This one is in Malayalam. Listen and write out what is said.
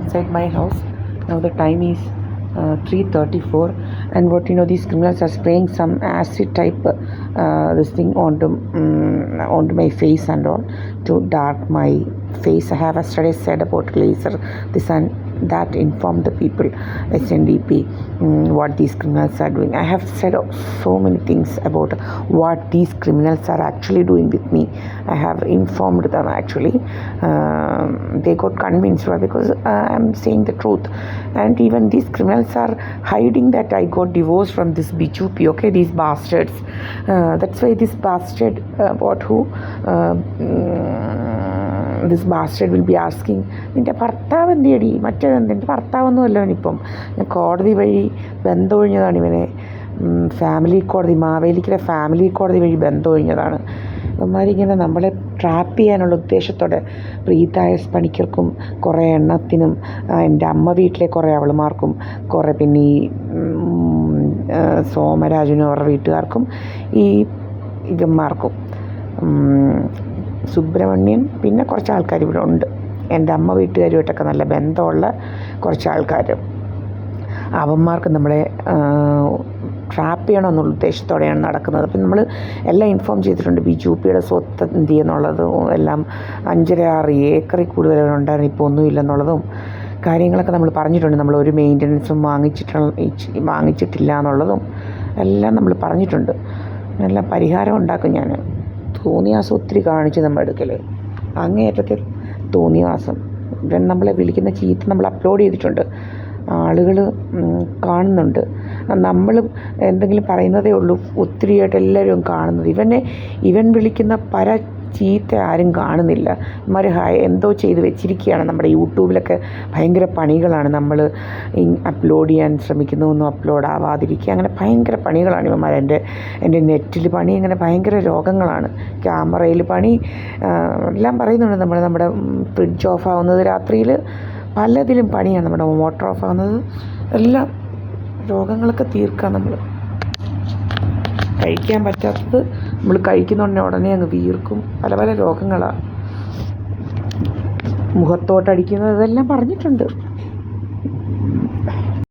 inside my house. Now the time is 3:34, and what these criminals are spraying some acid type this thing onto my face and all to dark my face. I have yesterday said about laser this and that, informed the people SNDP what these criminals are doing. I have said so many things about what these criminals are actually doing with me. I have informed them actually. They got convinced because I am saying the truth, and even these criminals are hiding that I got divorced from this BJP. Okay, these bastards. That's why this bastard this bastard will be asking, നിൻ്റെ ഭർത്താവ് എന്തിയടി, മറ്റേതെന്ത്, എൻ്റെ ഭർത്താവൊന്നുമല്ല ഇവനിപ്പം, ഞാൻ കോടതി വഴി ബന്ധമൊഴിഞ്ഞതാണ് ഇവനെ. ഫാമിലി കോടതി, മാവേലിക്കലെ ഫാമിലി കോടതി വഴി ബന്ധമൊഴിഞ്ഞതാണ്. ഇവന്മാരിങ്ങനെ നമ്മളെ ട്രാപ്പ് ചെയ്യാനുള്ള ഉദ്ദേശത്തോടെ പ്രീതായ പണിക്കർക്കും കുറേ എണ്ണത്തിനും എൻ്റെ അമ്മ വീട്ടിലെ കുറേ അവളുമാർക്കും കുറേ പിന്നെ ഈ സോമരാജനും അവരുടെ വീട്ടുകാർക്കും ഈ ഇവന്മാർക്കും സുബ്രഹ്മണ്യൻ പിന്നെ കുറച്ച് ആൾക്കാർ ഇവിടെ ഉണ്ട്. എൻ്റെ അമ്മ വീട്ടുകാരുമായിട്ടൊക്കെ നല്ല ബന്ധമുള്ള കുറച്ച് ആൾക്കാർ, അവന്മാർക്ക് നമ്മളെ ട്രാപ്പ് ചെയ്യണമെന്നുള്ള ഉദ്ദേശത്തോടെയാണ് നടക്കുന്നത്. അപ്പം നമ്മൾ എല്ലാം ഇൻഫോം ചെയ്തിട്ടുണ്ട്. BJPയുടെ സ്വത്ത് എന്ത് ചെയ്യുന്നുള്ളതും എല്ലാം 5.5-6 ഏക്കറിൽ കൂടുതൽ ഉണ്ടായിരുന്നു, ഇപ്പോൾ ഒന്നുമില്ലെന്നുള്ളതും കാര്യങ്ങളൊക്കെ നമ്മൾ പറഞ്ഞിട്ടുണ്ട്. നമ്മൾ ഒരു മെയിൻ്റനൻസും വാങ്ങിച്ചിട്ടില്ല എന്നുള്ളതും എല്ലാം നമ്മൾ പറഞ്ഞിട്ടുണ്ട്. എല്ലാം പരിഹാരം ഉണ്ടാക്കും. ഞാൻ തോന്നിയാസം ഒത്തിരി കാണിച്ചു നമ്മുടെ അടുക്കൽ, അങ്ങേയറ്റത്തെ തോന്നിയാസം. ഇവൻ നമ്മളെ വിളിക്കുന്ന ചീത്ത നമ്മൾ അപ്ലോഡ് ചെയ്തിട്ടുണ്ട്, ആളുകൾ കാണുന്നുണ്ട്. നമ്മളും എന്തെങ്കിലും പറയുന്നതേ ഉള്ളൂ, ഒത്തിരിയായിട്ട് എല്ലാവരും കാണുന്നത്. ഇവൻ വിളിക്കുന്ന ചീത്ത ആരും കാണുന്നില്ല. ഇവന്മാർ എന്തോ ചെയ്ത് വെച്ചിരിക്കുകയാണ്. നമ്മുടെ യൂട്യൂബിലൊക്കെ ഭയങ്കര പണികളാണ്. നമ്മൾ അപ്ലോഡ് ചെയ്യാൻ ശ്രമിക്കുന്നു, ഒന്നും അപ്ലോഡ് ആവാതിരിക്കുക, അങ്ങനെ ഭയങ്കര പണികളാണ് ഇവന്മാർ. എൻ്റെ നെറ്റിൽ പണി, അങ്ങനെ ഭയങ്കര രോഗങ്ങളാണ്. ക്യാമറയിൽ പണി, എല്ലാം പറയുന്നുണ്ട്. നമ്മുടെ ഫ്രിഡ്ജ് ഓഫ് ആവുന്നത് രാത്രിയിൽ, പലതിലും പണിയാണ്. നമ്മുടെ മോട്ടർ ഓഫ് ആവുന്നത്, എല്ലാം രോഗങ്ങളൊക്കെ തീർക്കാം. നമ്മൾ കഴിക്കാൻ പറ്റാത്തത് നമ്മൾ കഴിക്കുന്ന ഉടനെ അങ്ങ് വീർക്കും. പല രോഗങ്ങളാണ്. മുഖത്തോട്ടടിക്കുന്നത്, ഇതെല്ലാം പറഞ്ഞിട്ടുണ്ട്.